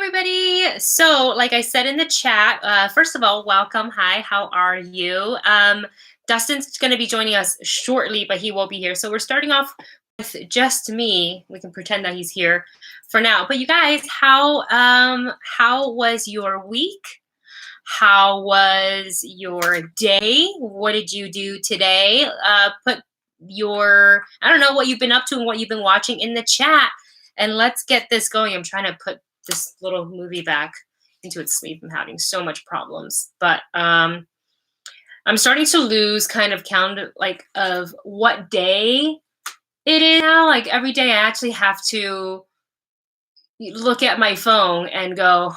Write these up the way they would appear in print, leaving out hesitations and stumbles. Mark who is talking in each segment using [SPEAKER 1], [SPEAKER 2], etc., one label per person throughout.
[SPEAKER 1] everybody. So, like I said in the chat, first of all, welcome. Hi, how are you? Dustin's going to be joining us shortly, but he will be here. So we're starting off with just me. We can pretend that he's here for now. But you guys, how was your week? How was your day? What did you do today? Put your, I don't know what you've been up to and what you've been watching in the chat. And let's get this going. I'm trying to put this little movie back into its sleep. I'm having so much problems. But I'm starting to lose kind of count of what day it is now. Like every day I actually have to look at my phone and go,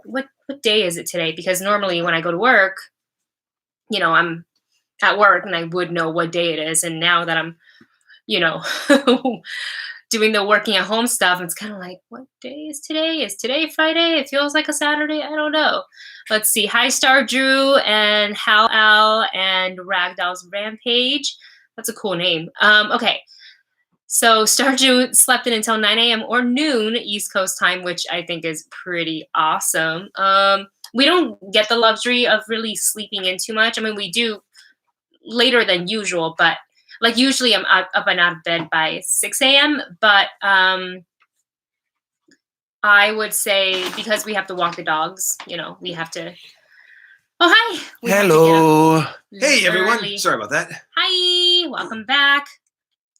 [SPEAKER 1] what day is it today? Because normally when I go to work, I'm at work and I would know what day it is. And now that I'm, doing the working at home stuff, it's kind of like, what day is today? Is today Friday? It feels like a Saturday. I don't know. Let's see. Hi, Star Drew and Hal Al and Ragdoll's Rampage. That's a cool name. Okay. So Star Drew slept in until 9 a.m. or noon East Coast time, which I think is pretty awesome. We don't get the luxury of really sleeping in too much. I mean, we do later than usual, but like usually I'm up and out of bed by 6 a.m. But I would say because we have to walk the dogs, we have to. Oh, hi.
[SPEAKER 2] Hello. Hey, everyone.
[SPEAKER 1] Early.
[SPEAKER 2] Sorry about that.
[SPEAKER 1] Hi. Welcome back.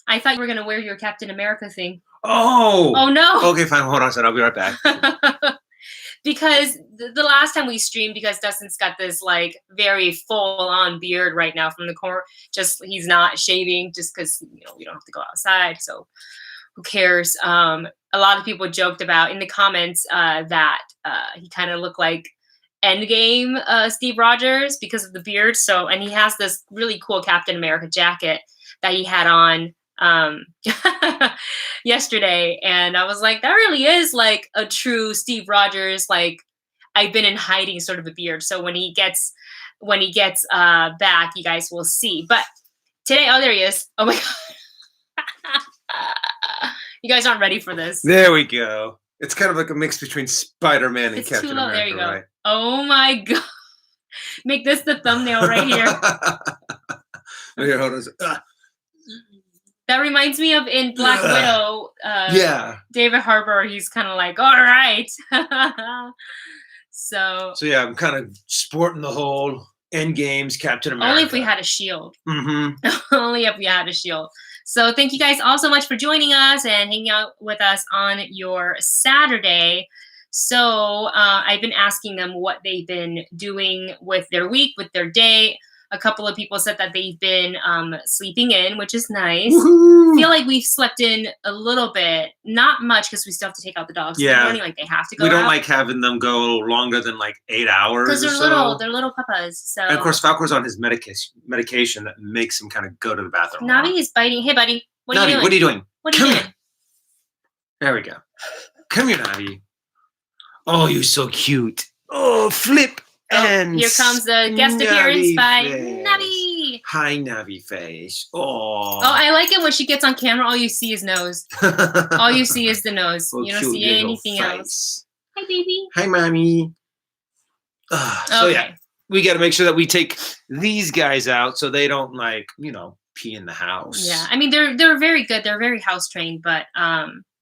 [SPEAKER 1] I thought you were going to wear your Captain America thing.
[SPEAKER 2] Oh
[SPEAKER 1] no.
[SPEAKER 2] Okay, fine. Hold on a second. I'll be right back.
[SPEAKER 1] Because the last time we streamed, because Dustin's got this like very full-on beard right now from the core. Just he's not shaving just because we don't have to go outside. So who cares? A lot of people joked about in the comments that he kind of looked like Endgame Steve Rogers because of the beard. So and he has this really cool Captain America jacket that he had on yesterday, and I was like, that really is like a true Steve Rogers, like I've been in hiding sort of a beard. So when he gets back, you guys will see. But today, oh, there he is. Oh my god. You guys aren't ready for this.
[SPEAKER 2] There we go. It's kind of like a mix between Spider-Man and Captain America.
[SPEAKER 1] There you go.
[SPEAKER 2] Right?
[SPEAKER 1] Oh my god. Make this the thumbnail right here.
[SPEAKER 2] Here, hold on.
[SPEAKER 1] That reminds me of in Black Widow.
[SPEAKER 2] Yeah.
[SPEAKER 1] David Harbour, he's kind of like, all right. So
[SPEAKER 2] yeah, I'm kind of sporting the whole Endgame's Captain America.
[SPEAKER 1] Only if we had a shield.
[SPEAKER 2] Mm-hmm.
[SPEAKER 1] Only if we had a shield. So thank you guys all so much for joining us and hanging out with us on your Saturday. So I've been asking them what they've been doing with their week, with their day. A couple of people said that they've been sleeping in, which is nice.
[SPEAKER 2] Woohoo!
[SPEAKER 1] I feel like we've slept in a little bit, not much because we still have to take out the dogs in the morning. Like they have to go.
[SPEAKER 2] We don't
[SPEAKER 1] out.
[SPEAKER 2] like having them go longer than like 8 hours.
[SPEAKER 1] Because they're little. They're little puppas. So.
[SPEAKER 2] And of course, Falco's on his medication that makes him kind of go to the bathroom.
[SPEAKER 1] Navi is biting. Hey, buddy. What are you doing?
[SPEAKER 2] What are you doing?
[SPEAKER 1] What are you doing?
[SPEAKER 2] Here. There we go. Come here, Navi. Oh, you're so cute. Oh, flip. And
[SPEAKER 1] here comes the guest appearance by
[SPEAKER 2] face.
[SPEAKER 1] Navi.
[SPEAKER 2] Hi, Navi face. Oh,
[SPEAKER 1] I like it when she gets on camera. All you see is nose. All you see is the nose. You don't see anything else. Hi, baby.
[SPEAKER 2] Hi, mommy. So yeah, we got to make sure that we take these guys out so they don't pee in the house.
[SPEAKER 1] Yeah, I mean they're very good. They're very house trained, but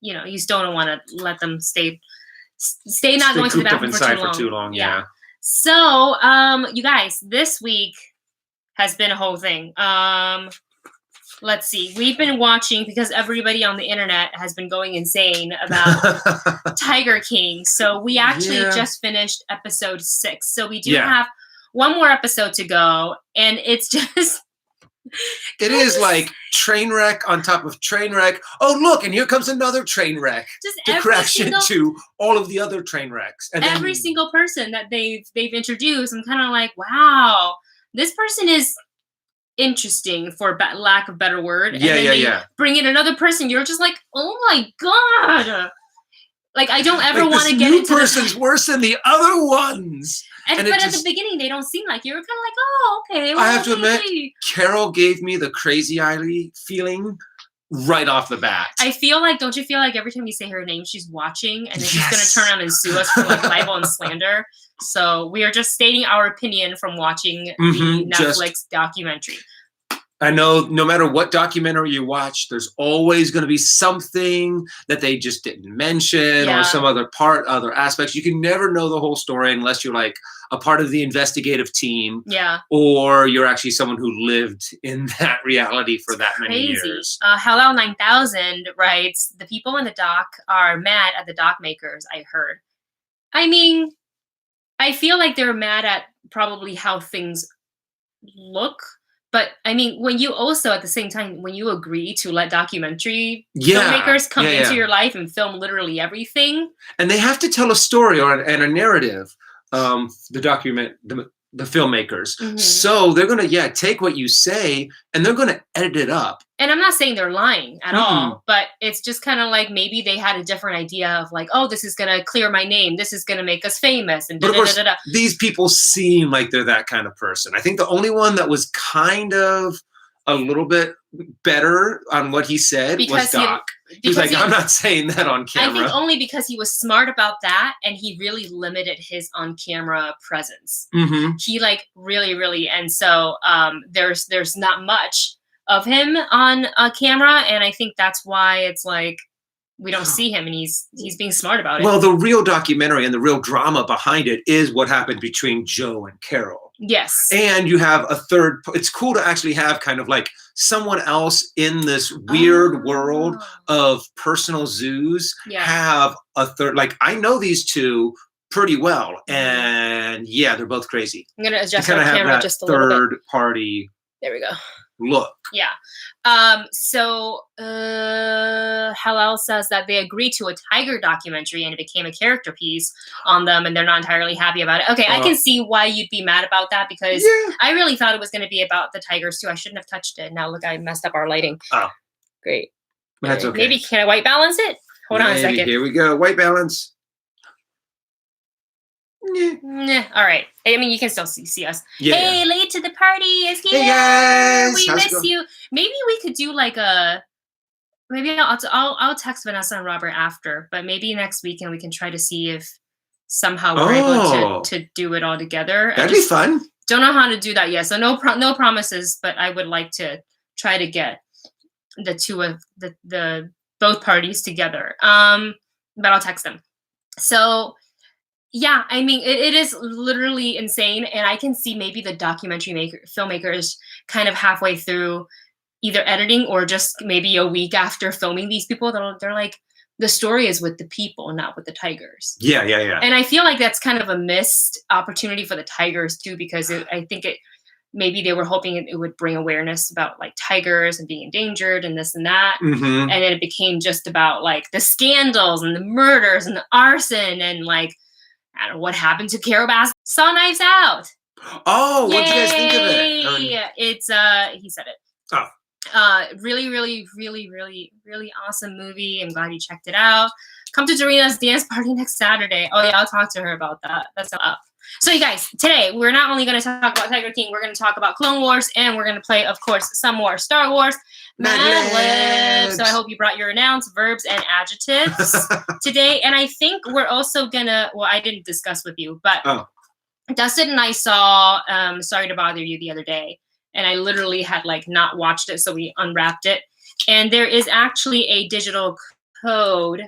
[SPEAKER 1] you still don't want to let them stay not going to the bathroom
[SPEAKER 2] for too long. Yeah.
[SPEAKER 1] So, you guys, this week has been a whole thing. Let's see. We've been watching because everybody on the internet has been going insane about Tiger King. So we actually just finished episode 6. So we do have one more episode to go, and it's just
[SPEAKER 2] it is like train wreck on top of train wreck. Oh, look, and here comes another train wreck to crash into all of the other train wrecks. And
[SPEAKER 1] every single person that they've introduced, I'm kind of like, wow, this person is interesting, for lack of better word. And then bring in another person, you're just like, oh my god. Like, I don't ever want to get into
[SPEAKER 2] this person's worse than the other ones.
[SPEAKER 1] But at the beginning, they don't seem like you. You're kind of like, oh, okay.
[SPEAKER 2] Well, I have to admit, Carol gave me the Crazy Eileen feeling right off the bat.
[SPEAKER 1] Don't you feel like every time you say her name, she's watching, and then she's going to turn around and sue us for like libel and slander? So we are just stating our opinion from watching the Netflix documentary.
[SPEAKER 2] I know no matter what documentary you watch, there's always going to be something that they just didn't mention or some other aspects. You can never know the whole story unless you're like a part of the investigative team.
[SPEAKER 1] Yeah.
[SPEAKER 2] Or you're actually someone who lived in that reality for that many years.
[SPEAKER 1] Halal 9000 writes, the people in the doc are mad at the doc makers, I heard. I mean, I feel like they're mad at probably how things look. But I mean, when you also at the same time, when you agree to let documentary filmmakers come into your life and film literally everything,
[SPEAKER 2] and they have to tell a story and a narrative, the filmmakers. So they're gonna take what you say and they're gonna edit it up.
[SPEAKER 1] And I'm not saying they're lying at all, but it's just kind of like maybe they had a different idea of like, oh, this is gonna clear my name, this is gonna make us famous, and
[SPEAKER 2] but of course, these people seem like they're that kind of person. I think the only one that was kind of a little bit better on what he said was Doc. He's like, I'm not saying that on camera.
[SPEAKER 1] I think only because he was smart about that, and he really limited his on-camera presence. He like really, and so there's not much of him on camera, and I think that's why it's like we don't see him, and he's being smart about it.
[SPEAKER 2] Well, the real documentary and the real drama behind it is what happened between Joe and Carol.
[SPEAKER 1] Yes.
[SPEAKER 2] And you have a third. It's cool to actually have kind of like someone else in this weird world of personal zoos have a third. Like, I know these two pretty well, and they're both crazy.
[SPEAKER 1] I'm gonna adjust our camera just a little bit.
[SPEAKER 2] Third party.
[SPEAKER 1] There we go.
[SPEAKER 2] Look.
[SPEAKER 1] Yeah. So Halal says that they agreed to a tiger documentary and it became a character piece on them, and they're not entirely happy about it. Okay, I can see why you'd be mad about that, because I really thought it was going to be about the tigers too. I shouldn't have touched it. Now look, I messed up our lighting. Oh, great.
[SPEAKER 2] That's okay.
[SPEAKER 1] Maybe can I white balance it? Hold on a second.
[SPEAKER 2] Here we go. White balance.
[SPEAKER 1] All right. I mean, you can still see us.
[SPEAKER 2] Yeah.
[SPEAKER 1] Hey, late to the party is here.
[SPEAKER 2] Hey guys,
[SPEAKER 1] we miss you. Maybe we could do like maybe I'll text Vanessa and Robert after, but maybe next weekend we can try to see if somehow we're able to do it all together.
[SPEAKER 2] That'd be fun.
[SPEAKER 1] Don't know how to do that yet, so no promises. But I would like to try to get the two of the both parties together. But I'll text them. So. Yeah, I mean, it is literally insane, and I can see maybe the documentary filmmakers kind of halfway through either editing or just maybe a week after filming these people, they're like, the story is with the people, not with the tigers.
[SPEAKER 2] Yeah.
[SPEAKER 1] And I feel like that's kind of a missed opportunity for the tigers too, because I think maybe they were hoping it would bring awareness about like tigers and being endangered and this and that. And then it became just about like the scandals and the murders and the arson and like, I don't know what happened to Carol Bass. Saw Knives Out.
[SPEAKER 2] Oh, what did you guys think of it?
[SPEAKER 1] It's he said it. Really, really, really, really, really awesome movie. I'm glad you checked it out. Come to Dorina's dance party next Saturday. Oh yeah, I'll talk to her about that. That's up. So you guys, today we're not only going to talk about Tiger King, we're going to talk about Clone Wars, and we're going to play, of course, some more Star Wars Mad Libs. So I hope you brought your nouns, verbs, and adjectives today. And I think we're also going to, well, I didn't discuss with you, but Dustin and I saw Sorry to Bother You the other day, and I literally had like not watched it, so we unwrapped it. And there is actually a digital code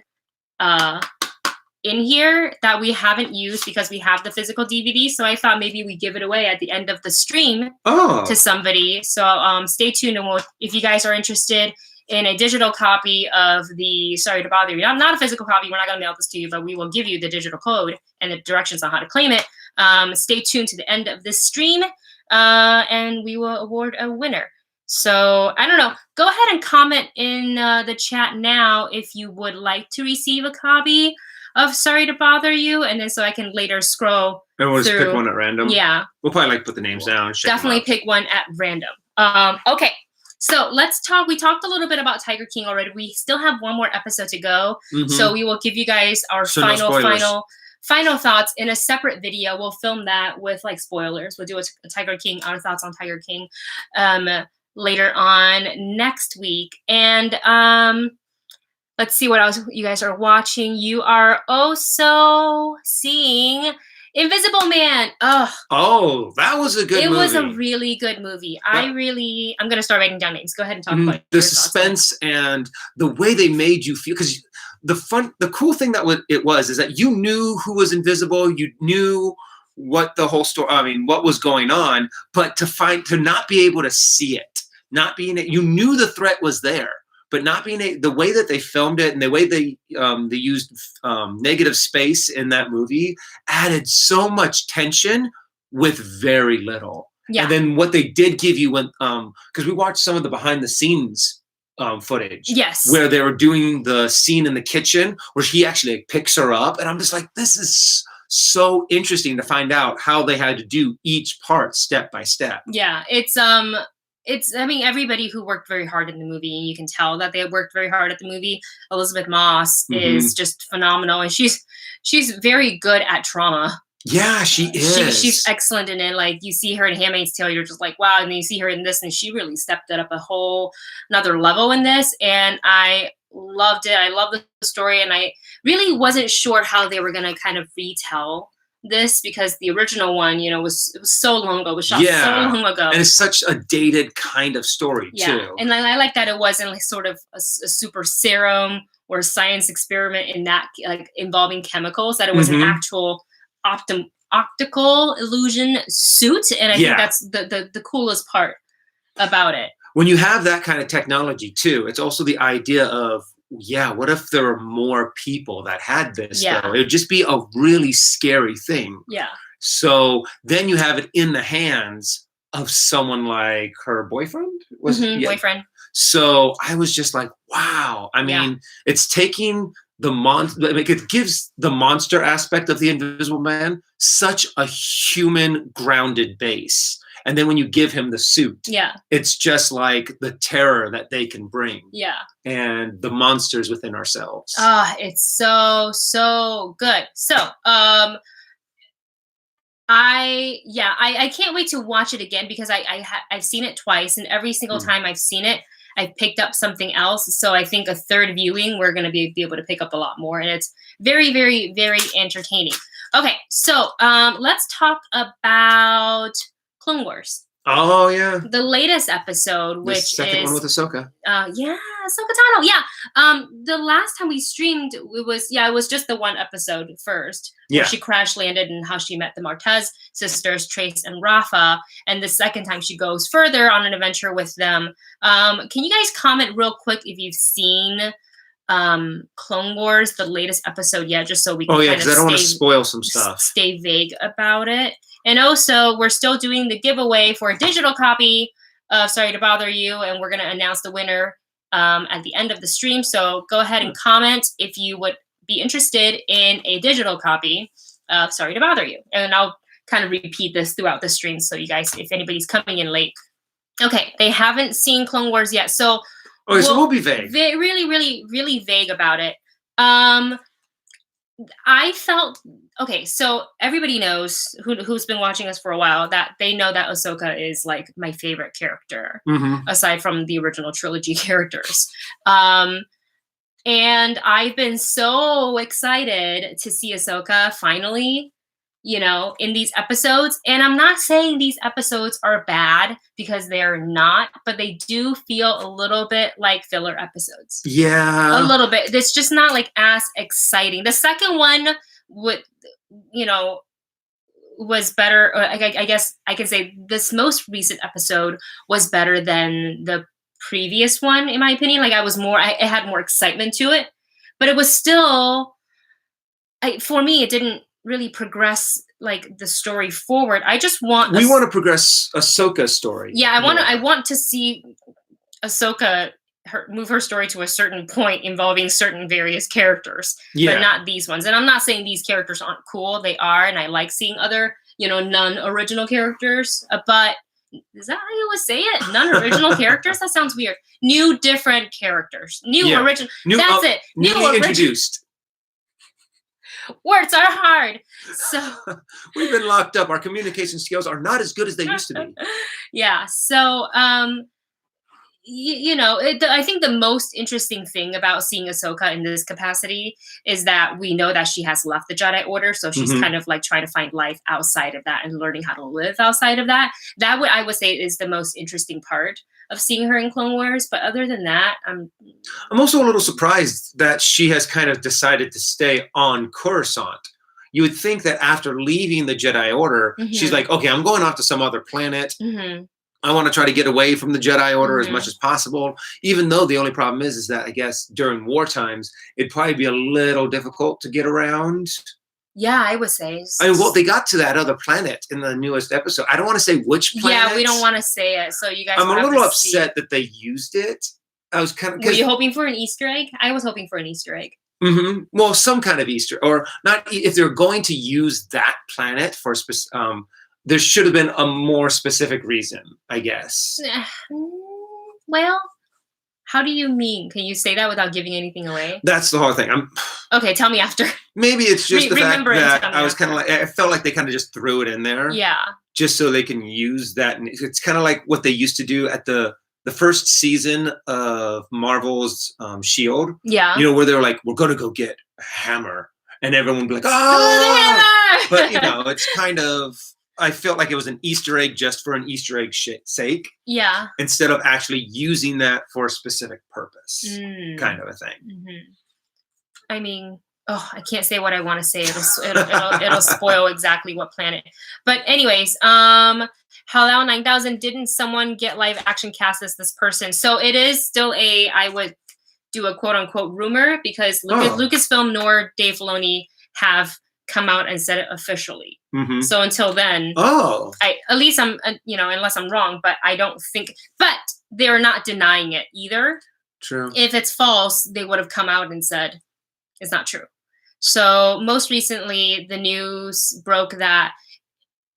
[SPEAKER 1] in here that we haven't used because we have the physical DVD. So I thought maybe we give it away at the end of the stream to somebody. So stay tuned, and if you guys are interested in a digital copy of the Sorry to Bother You, not a physical copy, we're not going to mail this to you, but we will give you the digital code and the directions on how to claim it. Stay tuned to the end of this stream, and we will award a winner. So I don't know. Go ahead and comment in the chat now if you would like to receive a copy of Sorry to Bother You, and then so I can later scroll
[SPEAKER 2] and we'll just pick one at random.
[SPEAKER 1] Yeah.
[SPEAKER 2] We'll probably like put the names down. And
[SPEAKER 1] definitely pick one at random. Okay. So let's talk. We talked a little bit about Tiger King already. We still have one more episode to go. So we will give you guys our final thoughts in a separate video. We'll film that with like spoilers. We'll do a Tiger King, our thoughts on Tiger King. later on next week. And let's see what else you guys are watching. You are also seeing Invisible Man.
[SPEAKER 2] Oh, that was a good movie.
[SPEAKER 1] It was a really good movie. I'm going to start writing down names. Go ahead and talk about
[SPEAKER 2] the suspense and the way they made you feel. Because the cool thing that it was is that you knew who was invisible. You knew what the whole story, what was going on, but to not be able to see it, you knew the threat was there, but not being the way that they filmed it and the way they used negative space in that movie added so much tension with very little. Yeah. And then what they did give you when, because we watched some of the behind the scenes footage.
[SPEAKER 1] Yes.
[SPEAKER 2] Where they were doing the scene in the kitchen where he actually picks her up. And I'm just like, this is so interesting to find out how they had to do each part step by step.
[SPEAKER 1] Yeah. It's everybody who worked very hard in the movie, and you can tell that they worked very hard at the movie. Elizabeth Moss is just phenomenal, and she's very good at trauma.
[SPEAKER 2] Yeah, she is.
[SPEAKER 1] She's excellent in it. Like, you see her in Handmaid's Tale, you're just like, wow. And then you see her in this, and she really stepped it up a whole another level in this. And I loved it. I love the story, and I really wasn't sure how they were going to kind of retell this, because the original one, it was so long ago. It was shot so long ago.
[SPEAKER 2] And it's such a dated kind of story, too.
[SPEAKER 1] And I like that it wasn't like sort of a super serum or a science experiment in that, like, involving chemicals, that it was an actual optical illusion suit. And I think that's the coolest part about it.
[SPEAKER 2] When you have that kind of technology, too, it's also the idea of, what if there were more people that had this? Though? It would just be a really scary thing.
[SPEAKER 1] Yeah.
[SPEAKER 2] So then you have it in the hands of someone like her boyfriend?
[SPEAKER 1] Boyfriend.
[SPEAKER 2] So I was just like, wow. I mean, it's taking the it gives the monster aspect of the Invisible Man such a human grounded base. And then when you give him the suit, it's just like the terror that they can bring. Yeah. And the monsters within ourselves.
[SPEAKER 1] It's so good. So, I can't wait to watch it again, because I've seen it twice, and every single time I've seen it, I've picked up something else. So I think a third viewing, we're going to be able to pick up a lot more, and it's very, very, very entertaining. Okay, so let's talk about Clone Wars.
[SPEAKER 2] Oh, yeah.
[SPEAKER 1] The latest episode, which is
[SPEAKER 2] the second one with Ahsoka.
[SPEAKER 1] Ahsoka Tano. Yeah. The last time we streamed, it was just the one episode first, where she crash landed and how she met the Martez sisters, Trace and Rafa. And the second time she goes further on an adventure with them. Can you guys comment real quick if you've seen Clone Wars, the latest episode yet, just so we can
[SPEAKER 2] because I don't want to spoil some stuff.
[SPEAKER 1] Stay vague about it. And also, we're still doing the giveaway for a digital copy of Sorry to Bother You, and we're going to announce the winner at the end of the stream. So go ahead and comment if you would be interested in a digital copy of Sorry to Bother You. And I'll kind of repeat this throughout the stream, so you guys, if anybody's coming in late. Okay, they haven't seen Clone Wars yet, so
[SPEAKER 2] so we'll be vague.
[SPEAKER 1] Really, really, really vague about it. I felt, so everybody knows who's been watching us for a while, that they know that Ahsoka is like my favorite character, aside from the original trilogy characters. And I've been so excited to see Ahsoka finally, in these episodes. And I'm not saying these episodes are bad, because they're not, but they do feel a little bit like filler episodes.
[SPEAKER 2] Yeah.
[SPEAKER 1] A little bit. It's just not like as exciting. The second one was better. I guess I can say this most recent episode was better than the previous one, in my opinion. Like, it had more excitement to it, but it was still, for me, it didn't really progress like the story forward. I just want
[SPEAKER 2] we want to progress Ahsoka's story.
[SPEAKER 1] Yeah, I want to see Ahsoka move her story to a certain point involving certain various characters, but not these ones. And I'm not saying these characters aren't cool. They are, and I like seeing other, non-original characters. But is that how you would say it? Non-original characters? That sounds weird. New, different characters. Original. That's it.
[SPEAKER 2] Newly introduced.
[SPEAKER 1] Words are hard. So
[SPEAKER 2] we've been locked up. Our communication skills are not as good as they used to be.
[SPEAKER 1] Yeah. So I think the most interesting thing about seeing Ahsoka in this capacity is that we know that she has left the Jedi Order, so she's kind of like trying to find life outside of that and learning how to live outside of that. That I would say is the most interesting part of seeing her in Clone Wars. But other than that, I'm
[SPEAKER 2] also a little surprised that she has kind of decided to stay on Coruscant. You would think that after leaving the Jedi Order, she's like, okay, I'm going off to some other planet. I want to try to get away from the Jedi Order as much as possible, even though the only problem is that I guess during war times, it'd probably be a little difficult to get around.
[SPEAKER 1] Yeah, I would say.
[SPEAKER 2] I mean, well, they got to that other planet in the newest episode. I don't want to say which planet.
[SPEAKER 1] Yeah, we don't want to say it, so you guys
[SPEAKER 2] I'm a little upset that they used it. I was kind of...
[SPEAKER 1] Were you hoping for an Easter egg? I was hoping for an Easter egg.
[SPEAKER 2] Well, some kind of Easter, or not. If they're going to use that planet for there should have been a more specific reason, I guess.
[SPEAKER 1] Well, how do you mean? Can you say that without giving anything away?
[SPEAKER 2] That's the whole thing.
[SPEAKER 1] Okay, tell me after.
[SPEAKER 2] Maybe it's just the fact that I was kind of like, I felt like they kind of just threw it in there.
[SPEAKER 1] Yeah.
[SPEAKER 2] Just so they can use that. And it's kind of like what they used to do at the first season of Marvel's S.H.I.E.L.D.
[SPEAKER 1] Yeah.
[SPEAKER 2] Where they were like, we're going to go get a hammer. And everyone would be like, oh! But, it's kind of... I felt like it was an Easter egg just for an Easter egg sake.
[SPEAKER 1] Yeah.
[SPEAKER 2] Instead of actually using that for a specific purpose, kind of a thing.
[SPEAKER 1] I mean, I can't say what I want to say. It'll spoil exactly what planet. But anyways, Halal 9000, didn't someone get live action cast as this person? So it is still I would do a quote unquote rumor because Lucasfilm nor Dave Filoni have come out and said it officially. So until then, at least I'm, unless I'm wrong, but I don't think, but they're not denying it either.
[SPEAKER 2] True.
[SPEAKER 1] If it's false, they would have come out and said it's not true. So most recently, the news broke that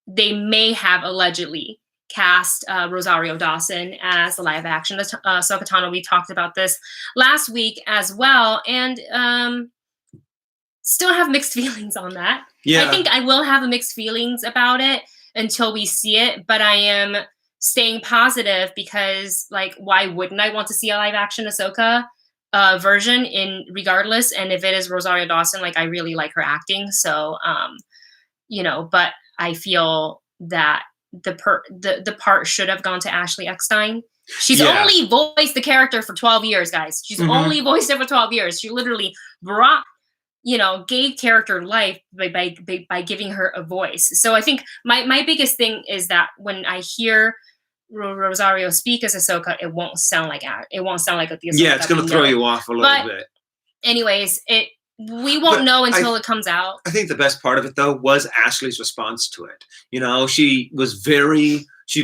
[SPEAKER 1] they may have allegedly cast Rosario Dawson as the live action Ahsoka Tano. We talked about this last week as well, and still have mixed feelings on that. Yeah. I think I will have mixed feelings about it until we see it, but I am staying positive because, like, why wouldn't I want to see a live action Ahsoka version regardless? And if it is Rosario Dawson, like, I really like her acting. So, but I feel that the part should have gone to Ashley Eckstein. She's only voiced the character for 12 years, guys. She's only voiced it for 12 years. She literally gave character life by giving her a voice. So I think my biggest thing is that when I hear Rosario speak as Ahsoka, it won't sound like the Ahsoka.
[SPEAKER 2] Yeah, it's going to throw you off a little bit.
[SPEAKER 1] Anyways, we won't know until it comes out.
[SPEAKER 2] I think the best part of it though was Ashley's response to it. She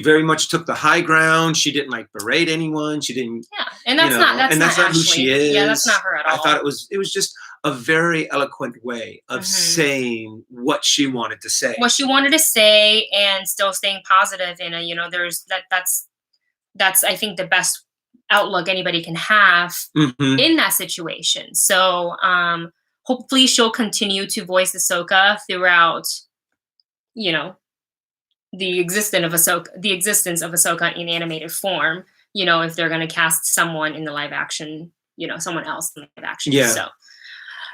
[SPEAKER 2] very much took the high ground. She didn't berate anyone. She didn't.
[SPEAKER 1] Yeah, and that's not
[SPEAKER 2] who she is.
[SPEAKER 1] Yeah, that's not her at all.
[SPEAKER 2] I thought it was just a very eloquent way of saying what she wanted to say.
[SPEAKER 1] What she wanted to say, and still staying positive. And there's that's I think the best outlook anybody can have in that situation. So hopefully she'll continue to voice Ahsoka throughout, the existence of Ahsoka in animated form. If they're going to cast someone in the live action, someone else in the live action.
[SPEAKER 2] Yeah.
[SPEAKER 1] So.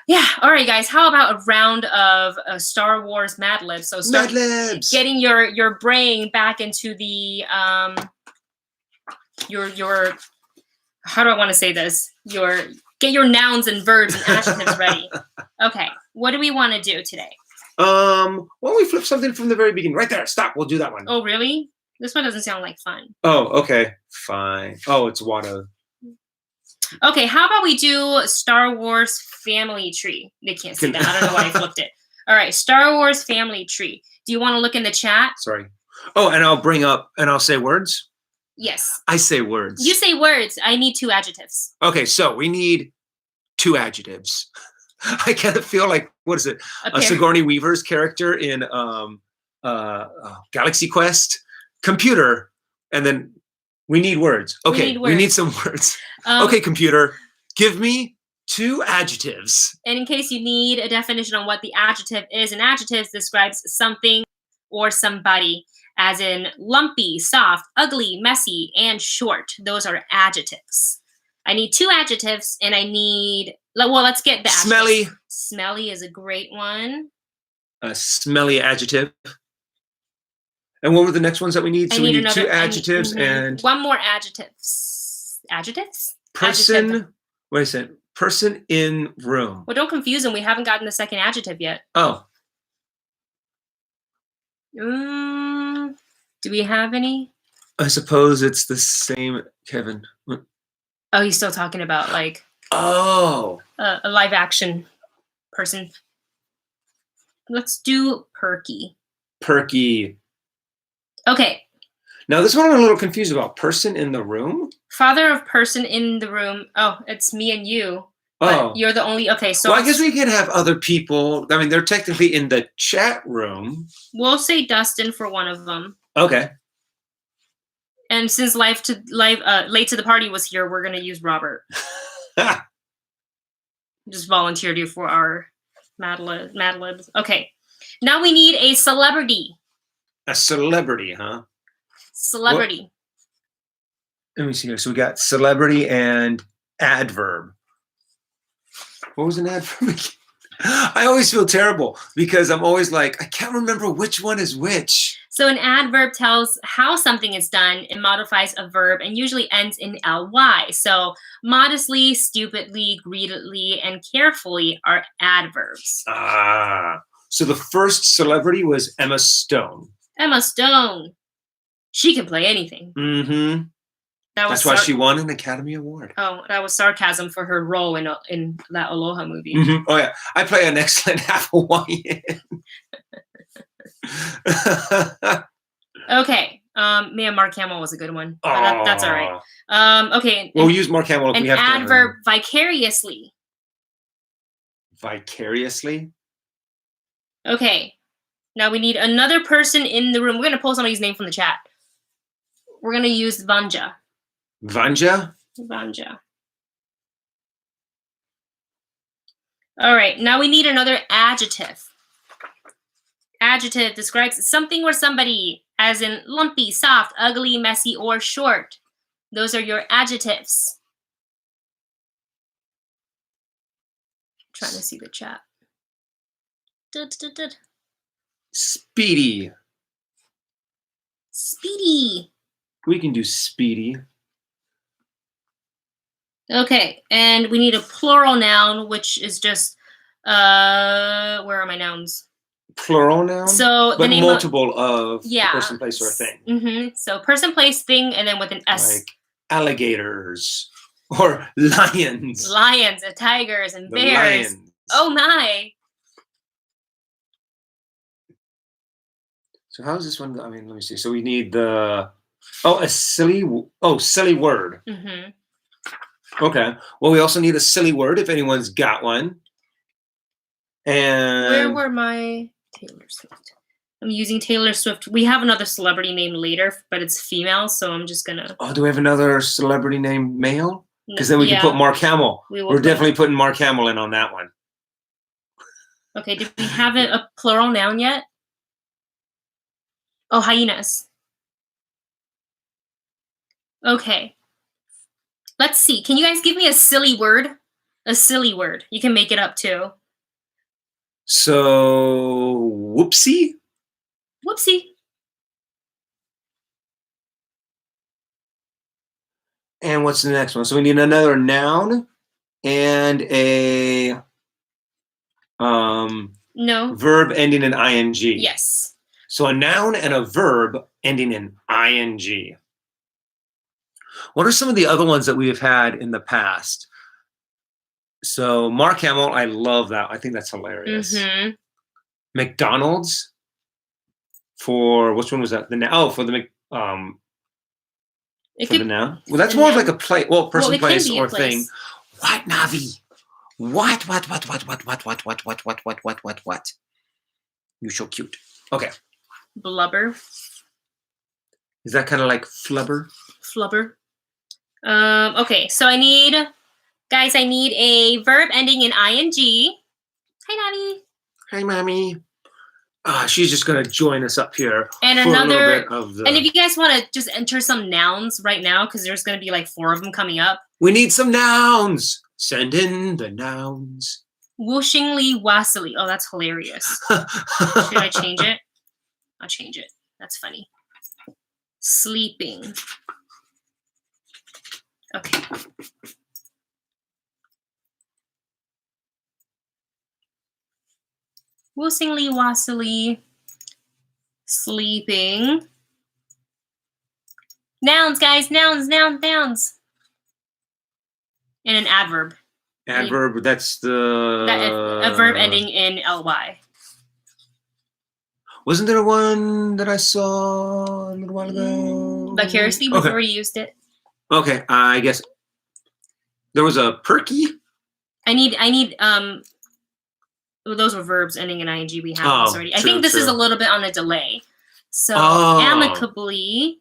[SPEAKER 1] Yeah. All right, guys. How about a round of Star Wars Mad Libs? So start getting your brain back into the your how do I want to say this? Get your nouns and verbs and adjectives ready. Okay. What do we want to do today?
[SPEAKER 2] Why don't we flip something from the very beginning? Right there. Stop. We'll do that one.
[SPEAKER 1] Oh, really? This one doesn't sound like fun.
[SPEAKER 2] Oh, okay. Fine. Oh, it's water.
[SPEAKER 1] Okay, how about we do Star Wars Family Tree? They can't see that. I don't know why I flipped it. All right, Star Wars Family Tree. Do you want to look in the chat?
[SPEAKER 2] Sorry. Oh, and I'll bring up and I'll say words?
[SPEAKER 1] Yes.
[SPEAKER 2] I say words.
[SPEAKER 1] You say words. I need 2 adjectives.
[SPEAKER 2] Okay, so we need 2 adjectives. I kind of feel like, what is it? Sigourney Weaver's character in Galaxy Quest. Computer. And then we need words. Okay, we need some words. Okay, computer, give me 2 adjectives.
[SPEAKER 1] And in case you need a definition on what the adjective is, an adjective describes something or somebody. as in lumpy, soft, ugly, messy, and short. Those are adjectives. I need 2 adjectives, and I need, well, let's get the adjectives.
[SPEAKER 2] Smelly.
[SPEAKER 1] Smelly is a great one.
[SPEAKER 2] A smelly adjective. And what were the next ones that we need? So we need 2 adjectives and...
[SPEAKER 1] One more adjectives. Adjectives?
[SPEAKER 2] Person.
[SPEAKER 1] Adjective.
[SPEAKER 2] Wait a second. Person in room.
[SPEAKER 1] Well, don't confuse them. We haven't gotten the second adjective yet.
[SPEAKER 2] Oh.
[SPEAKER 1] Do we have any?
[SPEAKER 2] I suppose it's the same, Kevin.
[SPEAKER 1] Oh, he's still talking about like...
[SPEAKER 2] Oh.
[SPEAKER 1] A live action person. Let's do perky.
[SPEAKER 2] Perky.
[SPEAKER 1] Okay.
[SPEAKER 2] Now this one I'm a little confused about. Person in the room?
[SPEAKER 1] Father of person in the room. Oh, it's me and you.
[SPEAKER 2] Oh.
[SPEAKER 1] You're the only... Okay, so...
[SPEAKER 2] Well, I guess we can have other people. I mean, they're technically in the chat room.
[SPEAKER 1] We'll say Dustin for one of them.
[SPEAKER 2] Okay.
[SPEAKER 1] And since Late to the Party was here, we're going to use Robert. Just volunteered you for our Mad Libs. Okay. Now we need a celebrity.
[SPEAKER 2] A celebrity, huh?
[SPEAKER 1] Celebrity.
[SPEAKER 2] Let me see here. So we got celebrity and adverb. What was an adverb again? I always feel terrible because I'm always like, I can't remember which one is which.
[SPEAKER 1] So an adverb tells how something is done. It modifies a verb and usually ends in ly. So modestly, stupidly, greedily, and carefully are adverbs.
[SPEAKER 2] Ah. So the first celebrity was Emma Stone.
[SPEAKER 1] Emma Stone. She can play anything.
[SPEAKER 2] Mm-hmm. That's why she won an Academy Award.
[SPEAKER 1] Oh, that was sarcasm for her role in that Aloha movie.
[SPEAKER 2] Mm-hmm. Oh, yeah. I play an excellent half Hawaiian.
[SPEAKER 1] Okay. Man, Mark Hamill was a good one. That's all right. Okay.
[SPEAKER 2] We'll use Mark Hamill if we have to.
[SPEAKER 1] An adverb, vicariously.
[SPEAKER 2] Vicariously?
[SPEAKER 1] Okay. Now we need another person in the room. We're going to pull somebody's name from the chat. We're going to use Vanja.
[SPEAKER 2] Vanja?
[SPEAKER 1] Vanja. All right. Now we need another adjective. Adjective describes something or somebody, as in lumpy, soft, ugly, messy, or short. Those are your adjectives. I'm trying to see the chat.
[SPEAKER 2] Speedy.
[SPEAKER 1] Speedy.
[SPEAKER 2] We can do speedy.
[SPEAKER 1] Okay, and we need a plural noun, which is just, where are my nouns?
[SPEAKER 2] Plural noun?
[SPEAKER 1] So
[SPEAKER 2] but the name multiple of
[SPEAKER 1] yeah,
[SPEAKER 2] person, place, or a thing.
[SPEAKER 1] Mm-hmm. So person, place, thing, and then with an S.
[SPEAKER 2] Like alligators or lions.
[SPEAKER 1] Lions, and tigers, and bears. Lions. Oh my.
[SPEAKER 2] So how is this one? I mean, let me see. So we need the, silly word.
[SPEAKER 1] Mm-hmm.
[SPEAKER 2] Okay. Well, we also need a silly word if anyone's got one. And
[SPEAKER 1] where were my Taylor Swift? I'm using Taylor Swift. We have another celebrity name later, but it's female, so I'm just gonna.
[SPEAKER 2] Oh, do we have another celebrity named male? Because then we can put Mark Hamill. We're definitely putting Mark Hamill in on that one.
[SPEAKER 1] Okay. Did we have a plural noun yet? Oh, hyenas. Okay. Let's see. Can you guys give me a silly word? A silly word. You can make it up too.
[SPEAKER 2] So, whoopsie?
[SPEAKER 1] Whoopsie.
[SPEAKER 2] And what's the next one? So we need another noun and a verb ending in ing.
[SPEAKER 1] Yes.
[SPEAKER 2] So a noun and a verb ending in ing. What are some of the other ones that we have had in the past? So Mark Hamill, I love that. I think that's hilarious.
[SPEAKER 1] Mm-hmm.
[SPEAKER 2] McDonald's for which one was that? For the noun. Well, that's more of like a place. Well, person, place, or thing. What, Navi? What? You're so cute. Okay.
[SPEAKER 1] Blubber.
[SPEAKER 2] Is that kind of like flubber?
[SPEAKER 1] Flubber. Okay, so I need a verb ending in ing. Hi, Navi.
[SPEAKER 2] Hi, Mommy. She's just going to join us up here
[SPEAKER 1] and
[SPEAKER 2] for
[SPEAKER 1] another,
[SPEAKER 2] a little bit of the...
[SPEAKER 1] And if you guys want to just enter some nouns right now, because there's going to be like 4 of them coming up.
[SPEAKER 2] We need some nouns. Send in the nouns.
[SPEAKER 1] Whooshingly wassily. Oh, that's hilarious. Should I change it? I'll change it. That's funny. Sleeping. Okay. Whoosingly wassily. Sleeping. Nouns, guys. Nouns. And an adverb.
[SPEAKER 2] Adverb, that's
[SPEAKER 1] a verb ending in ly.
[SPEAKER 2] Wasn't there one that I saw a little while ago?
[SPEAKER 1] Vicariously, we've already used it.
[SPEAKER 2] Okay, I guess there was a perky.
[SPEAKER 1] I need well, those were verbs ending in ing. We have those already. I think this is a little bit on a delay. So amicably.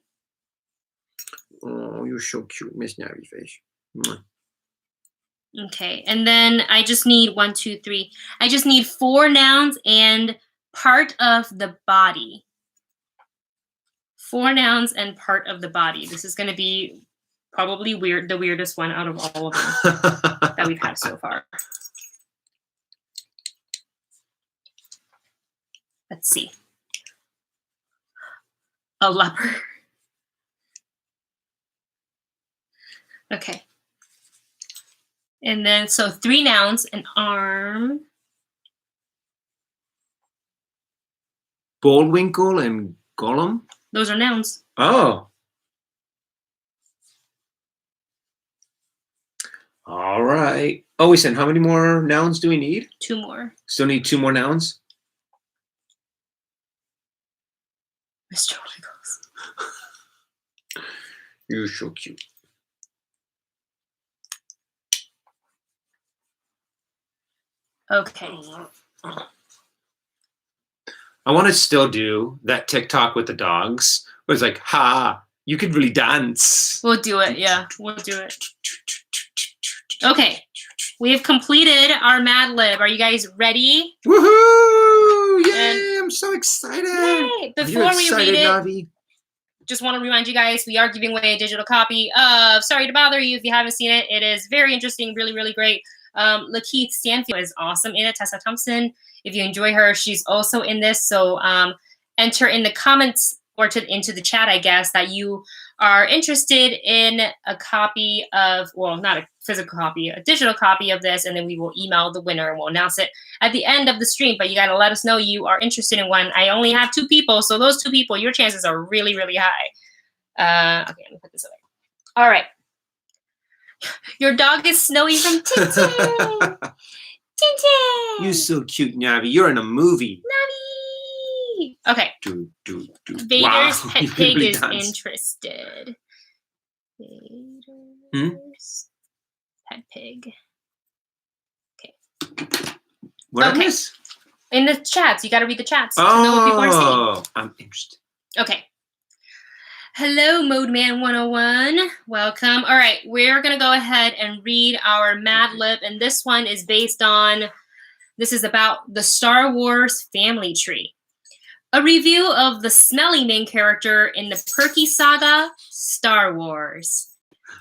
[SPEAKER 2] Oh, you're so cute, Miss Navy Fish.
[SPEAKER 1] Okay, and then I just need 1, 2, 3. I just need 4 nouns and part of the body. 4 nouns and part of the body. This is going to be probably the weirdest one out of all of them that we've had so far. Let's see. A leper. Okay. And then, so 3 nouns, an arm.
[SPEAKER 2] Bullwinkle and Gollum?
[SPEAKER 1] Those are nouns.
[SPEAKER 2] Oh. All right. Oh, we said how many more nouns do we need?
[SPEAKER 1] 2 more.
[SPEAKER 2] Still need 2 more nouns?
[SPEAKER 1] Mr. Wiggles.
[SPEAKER 2] You're so cute.
[SPEAKER 1] Okay.
[SPEAKER 2] I want to still do that TikTok with the dogs where it's like, ha, you could really dance.
[SPEAKER 1] We'll do it. Yeah, we'll do it. Okay. We have completed our Mad Lib. Are you guys ready?
[SPEAKER 2] Woohoo! Yay! I'm so excited.
[SPEAKER 1] Yay! Before we read it,
[SPEAKER 2] Navi?
[SPEAKER 1] Just want to remind you guys, we are giving away a digital copy of Sorry to Bother You. If you haven't seen it, it is very interesting, really, really great. Lakeith Stanfield is awesome in it. Tessa Thompson, if you enjoy her, she's also in this. So enter in the comments or into the chat, I guess, that you are interested in a copy of, well, not a physical copy, a digital copy of this, and then we will email the winner and we'll announce it at the end of the stream. But you got to let us know you are interested in one. I only have 2 people, so those 2 people, your chances are really, really high. Okay, let me put this away. All right. Your dog is Snowy from Tintin. Tintin.
[SPEAKER 2] You're so cute, Navi. You're in a movie.
[SPEAKER 1] Navi. Okay. Vader's
[SPEAKER 2] wow.
[SPEAKER 1] pet pig really is interested. Vader's pet pig. Okay.
[SPEAKER 2] What is this?
[SPEAKER 1] In the chats. You got to read the chats to know what people are saying.
[SPEAKER 2] I'm interested.
[SPEAKER 1] Okay. Hello, Modeman 101. Welcome. All right, we're going to go ahead and read our Mad Lib, and this one is based on, this is about the Star Wars family tree. A review of the smelly main character in the Perky saga, Star Wars.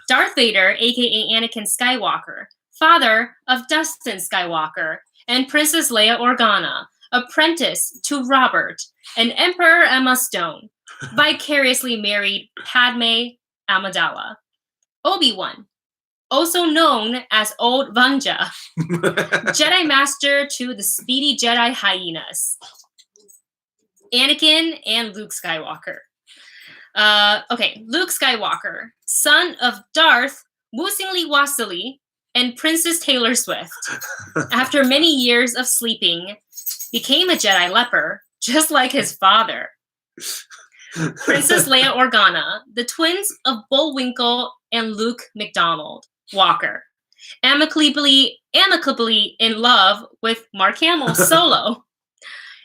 [SPEAKER 1] Darth Vader, aka Anakin Skywalker, father of Dustin Skywalker, and Princess Leia Organa, apprentice to Robert, and Emperor Emma Stone. Vicariously married Padme Amidala. Obi-Wan, also known as Old Vanja, Jedi Master to the speedy Jedi hyenas. Anakin and Luke Skywalker. Okay, Luke Skywalker, son of Darth Woosingly Wassily and Princess Taylor Swift. After many years of sleeping, became a Jedi leper, just like his father. Princess Leia Organa, the twins of Bullwinkle and Luke McDonald Walker, amicably in love with Mark Hamill Solo.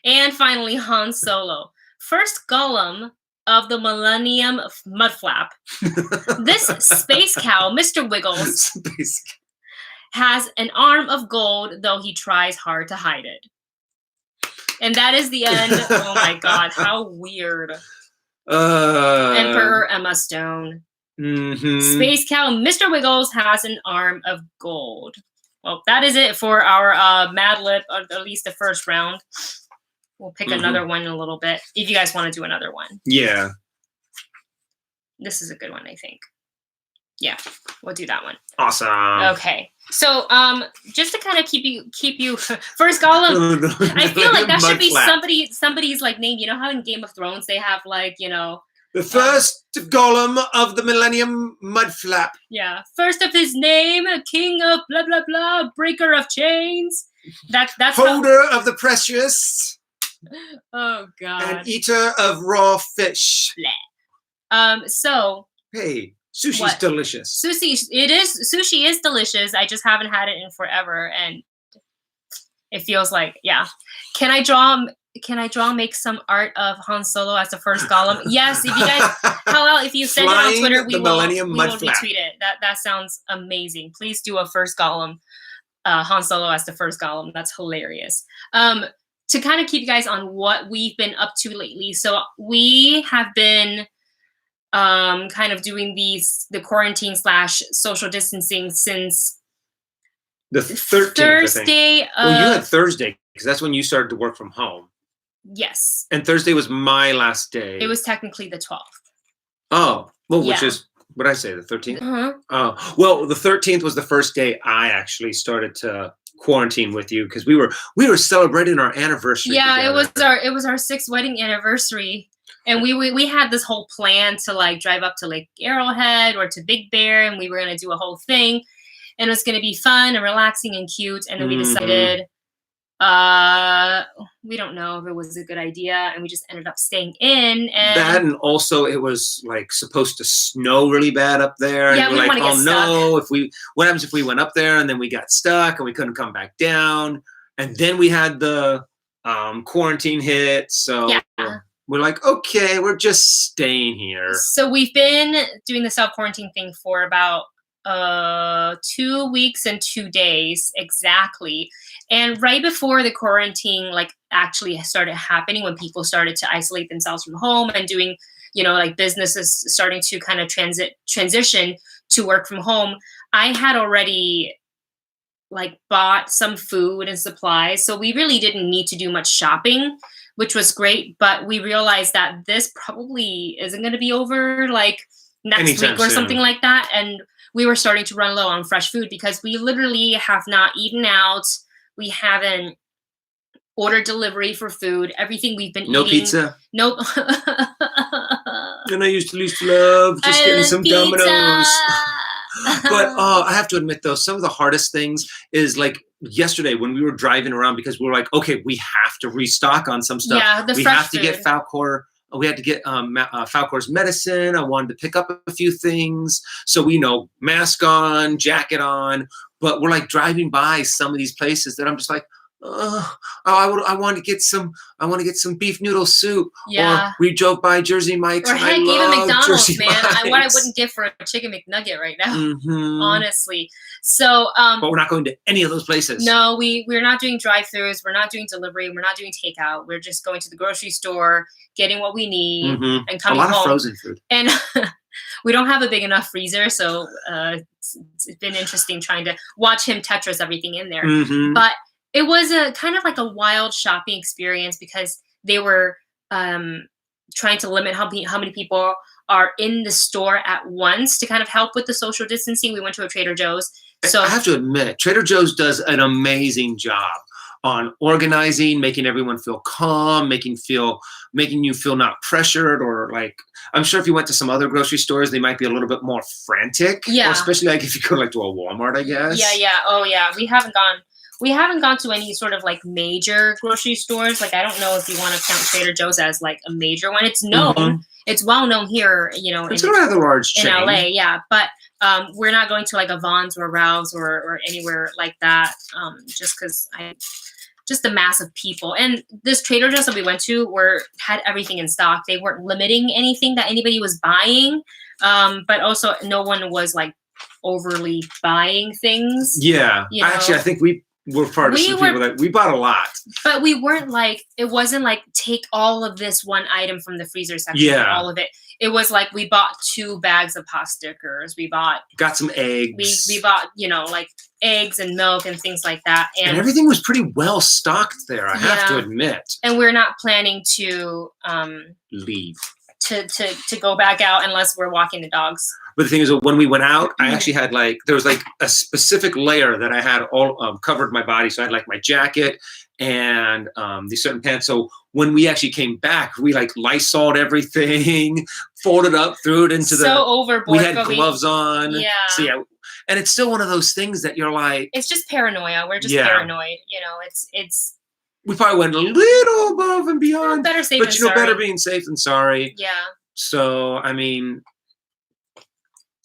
[SPEAKER 1] And finally, Han Solo, first Gollum of the Millennium Mudflap. This space cow, Mr. Wiggles, has an arm of gold, though he tries hard to hide it. And that is the end. Oh my God, how weird. Emperor Emma Stone. Space Cow Mr. Wiggles has an arm of gold. Well, that is it for our Mad Lib, or at least the first round. We'll pick another one in a little bit if you guys want to do another one.
[SPEAKER 2] Yeah.
[SPEAKER 1] This is a good one, I think. Yeah, we'll do that one.
[SPEAKER 2] Awesome.
[SPEAKER 1] Okay. So, just to kind of keep you first Gollum. I feel like that should be somebody's like name. You know how in Game of Thrones they have like, you know,
[SPEAKER 2] the first Gollum of the Millennium Mudflap.
[SPEAKER 1] Yeah, first of his name, king of blah blah blah, breaker of chains. That's
[SPEAKER 2] holder of the precious.
[SPEAKER 1] Oh God.
[SPEAKER 2] And eater of raw fish.
[SPEAKER 1] So.
[SPEAKER 2] Hey. Sushi's delicious.
[SPEAKER 1] Sushi is delicious. I just haven't had it in forever, and it feels like, yeah. Can I draw? Make some art of Han Solo as the first Gollum? Yes. If you guys, if you send it on Twitter, we will retweet it. That sounds amazing. Please do a first Gollum, Han Solo as the first Gollum. That's hilarious. To kind of keep you guys on what we've been up to lately. So we have been. Kind of doing the quarantine / social distancing since
[SPEAKER 2] the 13th,
[SPEAKER 1] Thursday.
[SPEAKER 2] Well, you had Thursday because that's when you started to work from home.
[SPEAKER 1] Yes.
[SPEAKER 2] And Thursday was my last day.
[SPEAKER 1] It was technically the 12th.
[SPEAKER 2] Oh, well, which is, what did I say, the 13th?
[SPEAKER 1] Uh-huh.
[SPEAKER 2] Oh, well, the 13th was the first day I actually started to quarantine with you because we were celebrating our anniversary.
[SPEAKER 1] Yeah,
[SPEAKER 2] together.
[SPEAKER 1] it was our 6th wedding anniversary. And we had this whole plan to like drive up to Lake Arrowhead or to Big Bear, and we were going to do a whole thing, and it was going to be fun and relaxing and cute. And then we decided, we don't know if it was a good idea, and we just ended up staying in. And
[SPEAKER 2] that, and also it was like supposed to snow really bad up there.
[SPEAKER 1] Yeah,
[SPEAKER 2] and
[SPEAKER 1] we
[SPEAKER 2] we're like,
[SPEAKER 1] get stuck.
[SPEAKER 2] No, what happens if we went up there and then we got stuck and we couldn't come back down? And then we had the quarantine hit, so. Yeah. We're like, okay, we're just staying here.
[SPEAKER 1] So we've been doing the self-quarantine thing for about 2 weeks and 2 days exactly. And right before the quarantine like actually started happening, when people started to isolate themselves from home and doing, you know, like businesses starting to kind of transition to work from home, I had already like bought some food and supplies. So we really didn't need to do much shopping, which was great, but we realized that this probably isn't going to be over like next week or something like that. And we were starting to run low on fresh food because we literally have not eaten out. We haven't ordered delivery for food. Everything we've been eating.
[SPEAKER 2] No pizza?
[SPEAKER 1] Nope.
[SPEAKER 2] And I used to love just getting some Domino's. But I have to admit, though, some of the hardest things is like yesterday when we were driving around because we were like, okay, we have to restock on some stuff.
[SPEAKER 1] Yeah,
[SPEAKER 2] we have to get Falcor. We had to get Falcor's medicine. I wanted to pick up a few things. So we mask on, jacket on. But we're like driving by some of these places that I'm just like, I want to get some beef noodle soup.
[SPEAKER 1] Yeah.
[SPEAKER 2] Or we drove by Jersey Mike's.
[SPEAKER 1] Or heck, even McDonald's,
[SPEAKER 2] Jersey
[SPEAKER 1] man. What I wouldn't give for a chicken McNugget right now, honestly. So,
[SPEAKER 2] but we're not going to any of those places.
[SPEAKER 1] No, we're not doing drive-thrus. We're not doing delivery. We're not doing takeout. We're just going to the grocery store, getting what we need, and coming home.
[SPEAKER 2] A lot of frozen food.
[SPEAKER 1] And we don't have a big enough freezer, so it's been interesting trying to watch him Tetris everything in there. But it was a kind of like a wild shopping experience because they were trying to limit how many people are in the store at once to kind of help with the social distancing. We went to a Trader Joe's. So
[SPEAKER 2] I have to admit, Trader Joe's does an amazing job on organizing, making everyone feel calm, making you feel not pressured, or like, I'm sure if you went to some other grocery stores, they might be a little bit more frantic.
[SPEAKER 1] Yeah.
[SPEAKER 2] Or especially like if you go like to a Walmart, I guess.
[SPEAKER 1] Yeah. Oh yeah. We haven't gone to any sort of like major grocery stores. Like, I don't know if you want to count Trader Joe's as like a major one. It's known. It's well known here,
[SPEAKER 2] it's a rather large chain.
[SPEAKER 1] In LA, yeah. But we're not going to like a Vons or Ralph's or anywhere like that, just because just the mass of people. And this Trader Joe's that we went to had everything in stock. They weren't limiting anything that anybody was buying, but also no one was like overly buying things.
[SPEAKER 2] Yeah, actually, I think we we're part of some people that we bought a lot.
[SPEAKER 1] But we weren't like, it wasn't like take all of this one item from the freezer section, all of it. It was like we bought 2 bags of pot stickers. We got
[SPEAKER 2] some eggs.
[SPEAKER 1] We bought, like eggs and milk and things like that.
[SPEAKER 2] And everything was pretty well stocked there, I have to admit.
[SPEAKER 1] And we're not planning to
[SPEAKER 2] leave.
[SPEAKER 1] To go back out unless we're walking the dogs.
[SPEAKER 2] But the thing is, when we went out, I actually had there was a specific layer that I had all covered my body. So I had my jacket and these certain pants. So when we actually came back, we Lysoled everything, folded up, threw it into
[SPEAKER 1] overboard.
[SPEAKER 2] We had gloves on.
[SPEAKER 1] Yeah.
[SPEAKER 2] So and it's still one of those things that you're like.
[SPEAKER 1] It's just paranoia. We're just paranoid. It's.
[SPEAKER 2] We probably went a little above and beyond.
[SPEAKER 1] Better safe than sorry.
[SPEAKER 2] Better being safe than sorry.
[SPEAKER 1] Yeah.
[SPEAKER 2] So, I mean,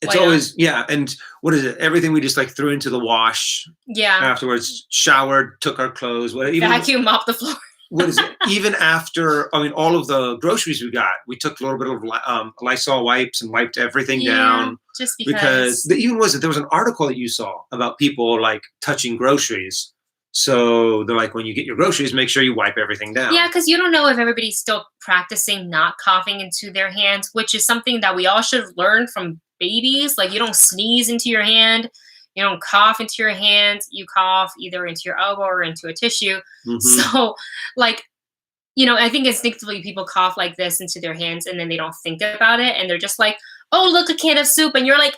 [SPEAKER 2] it's always, and what is it? Everything we just threw into the wash.
[SPEAKER 1] Yeah.
[SPEAKER 2] Afterwards, showered, took our clothes.
[SPEAKER 1] Vacuum mop the floor.
[SPEAKER 2] What is it? Even after, all of the groceries we got, we took a little bit of Lysol wipes and wiped everything down.
[SPEAKER 1] Just because.
[SPEAKER 2] There was an article that you saw about people touching groceries. So they're like, when you get your groceries, make sure you wipe everything down.
[SPEAKER 1] Yeah, because you don't know if everybody's still practicing not coughing into their hands, which is something that we all should have learned from babies. You don't sneeze into your hand. You don't cough into your hands. You cough either into your elbow or into a tissue. Mm-hmm. So, I think instinctively people cough like this into their hands and then they don't think about it. And they're just like, oh, look, a can of soup. And you're like,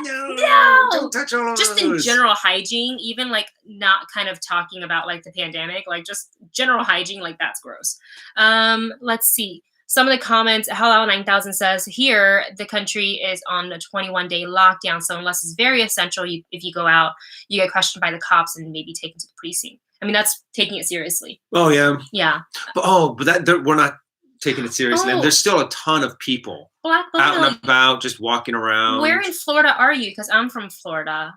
[SPEAKER 1] no,
[SPEAKER 2] don't touch all of
[SPEAKER 1] just
[SPEAKER 2] those.
[SPEAKER 1] In general hygiene, even not kind of talking about the pandemic, just general hygiene, that's gross. Let's see. Some of the comments, Halal 9000 says, here, the country is on a 21-day lockdown. So unless it's very essential, if you go out, you get questioned by the cops and maybe taken to the precinct. I mean, that's taking it seriously.
[SPEAKER 2] Oh, yeah.
[SPEAKER 1] Yeah.
[SPEAKER 2] But we're not taking it seriously. And there's still a ton of people out and about, just walking around.
[SPEAKER 1] Where in Florida are you? Because I'm from Florida.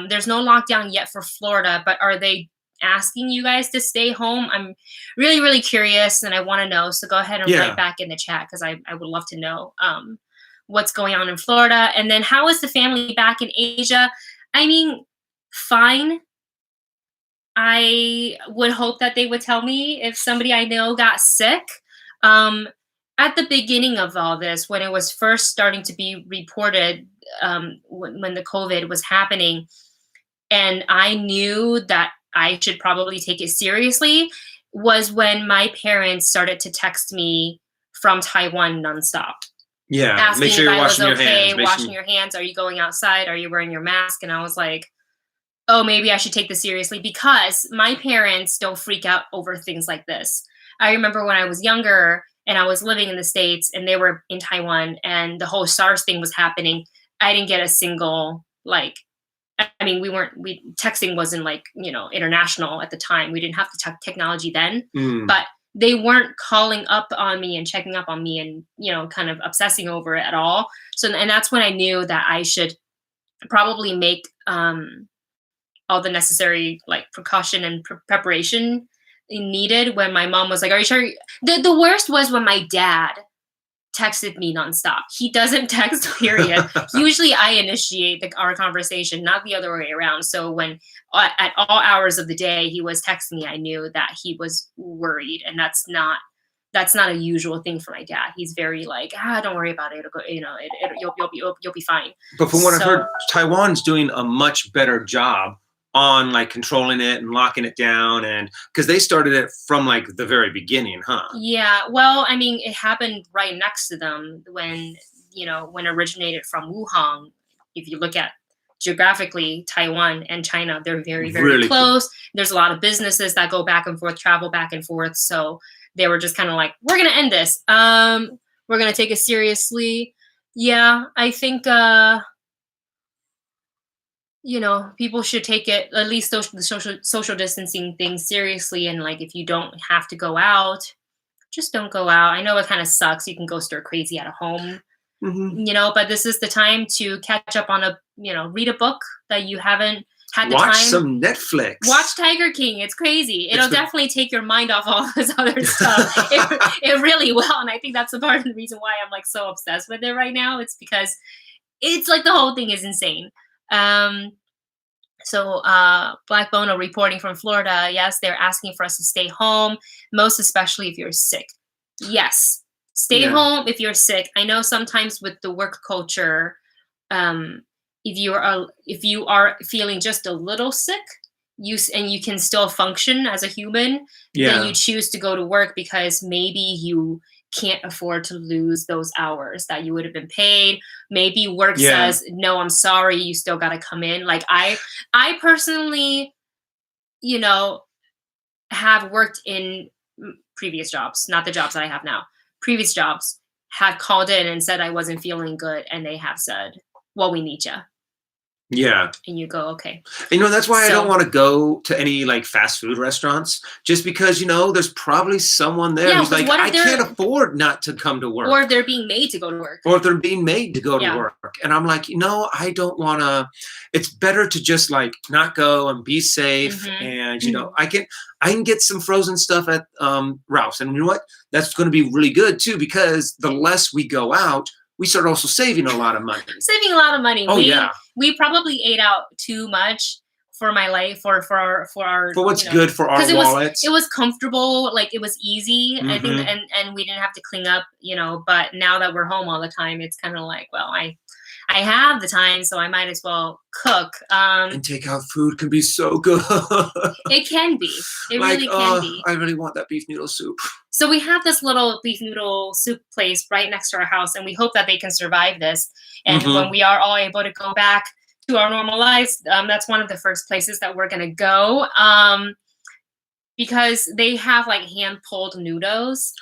[SPEAKER 1] There's no lockdown yet for Florida, but are they asking you guys to stay home? I'm really, really curious and I want to know. So go ahead and write back in the chat because I would love to know what's going on in Florida. And then how is the family back in Asia? I mean, fine. I would hope that they would tell me if somebody I know got sick. At the beginning of all this, when it was first starting to be reported, when the COVID was happening, and I knew that I should probably take it seriously, was when my parents started to text me from Taiwan nonstop.
[SPEAKER 2] Yeah,
[SPEAKER 1] asking
[SPEAKER 2] make sure you're washing your hands.
[SPEAKER 1] Washing your hands. Are you going outside? Are you wearing your mask? And I was like, oh, maybe I should take this seriously because my parents don't freak out over things like this. I remember when I was younger and I was living in the States and they were in Taiwan and the whole SARS thing was happening. I didn't get a single, texting wasn't international at the time. We didn't have the technology then, but they weren't calling up on me and checking up on me and, kind of obsessing over it at all. So, and that's when I knew that I should probably make all the necessary precaution and preparation needed. When my mom was like, are you sure? The worst was when my dad texted me nonstop. He doesn't text, period. Usually I initiate our conversation, not the other way around. So when at all hours of the day he was texting me, I knew that he was worried, and that's not a usual thing for my dad. He's very don't worry about it. It'll go, you'll be fine.
[SPEAKER 2] But from what I've heard, Taiwan's doing a much better job on controlling it and locking it down, and because they started it from the very beginning, huh?
[SPEAKER 1] Yeah, well, I mean, it happened right next to them when it originated from Wuhan. If you look at geographically, Taiwan and China, they're very, very really close. There's a lot of businesses that go back and forth, travel back and forth. So they were just kind of we're going to end this. We're going to take it seriously. Yeah, I think, people should take it, at least the social distancing thing, seriously. And if you don't have to go out, just don't go out. I know it kind of sucks. You can go stir crazy at home, but this is the time to catch up on read a book that you haven't had the time.
[SPEAKER 2] Watch some Netflix.
[SPEAKER 1] Watch Tiger King. It's crazy. It'll definitely take your mind off all this other stuff. It really will. And I think that's the part of the reason why I'm so obsessed with it right now. It's because it's the whole thing is insane. So, Black Bono reporting from Florida. Yes, they're asking for us to stay home, most especially if you're sick. Yes, stay home if you're sick. I know sometimes with the work culture, um, if you are feeling just a little sick, and you can still function as a human, then you choose to go to work because maybe you can't afford to lose those hours that you would have been paid. Maybe work says, no, I'm sorry, you still got to come in. Like I personally, you know, have worked in previous jobs, not the jobs that I have now. Previous jobs have called in and said I wasn't feeling good, and they have said, well, we need you.
[SPEAKER 2] Yeah.
[SPEAKER 1] And you go, okay.
[SPEAKER 2] That's why I don't want to go to any like fast food restaurants, just because, there's probably someone there who's like, I can't afford not to come to work.
[SPEAKER 1] Or they're being made to go to work.
[SPEAKER 2] Or if they're being made to go to work. And I'm like, I don't want to. It's better to just like not go and be safe. And, I can get some frozen stuff at Ralph's. And you know what? That's going to be really good too, because the less we go out, we start also saving a lot of money.
[SPEAKER 1] Saving a lot of money.
[SPEAKER 2] Oh, yeah.
[SPEAKER 1] We probably ate out too much for my life, for
[SPEAKER 2] what's good for our wallets.
[SPEAKER 1] It was comfortable, like it was easy. I think, and we didn't have to clean up, but now that we're home all the time, it's kind of like, well, I have the time, so I might as well cook.
[SPEAKER 2] And takeout food can be so good.
[SPEAKER 1] It can be. It really can be.
[SPEAKER 2] I really want that beef noodle soup.
[SPEAKER 1] So we have this little beef noodle soup place right next to our house, and we hope that they can survive this. And when we are all able to go back to our normal lives, that's one of the first places that we're going to go, because they have like hand-pulled noodles.